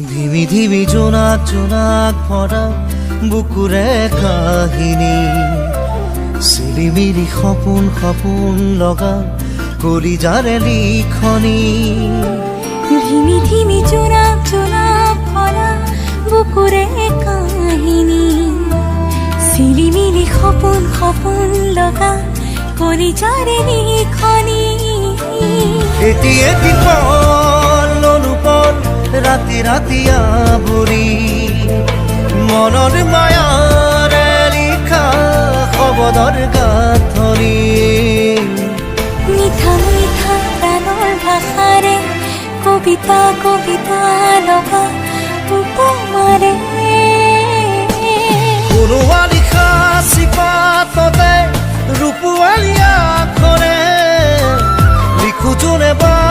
ধিমি ধিমি জোনাক জোনাক ভরা বুকুৰে কাহিনী চিলিমিলি সপোন সপোন লগা কলিজাৰে লিখনি ধিমি ধিমি জোনাক জোনাক ভরা বুকুৰে কাহিনী চিলিমিলি সপোন সপোন লগা কলিজাৰে লিখনি এটি এটি পল অনুপল ৰাতি ৰাতি আৱৰি মনৰ মায়াৰে লিখা শব্দৰ গাঁথনি মিঠা মিঠা প্ৰাণৰ ভাষাৰে কবিতা কবিতা লগা উপমাৰে কোনোবা লিখা চিপাততে ৰূপোৱালী আখৰে লিখো যোনে বা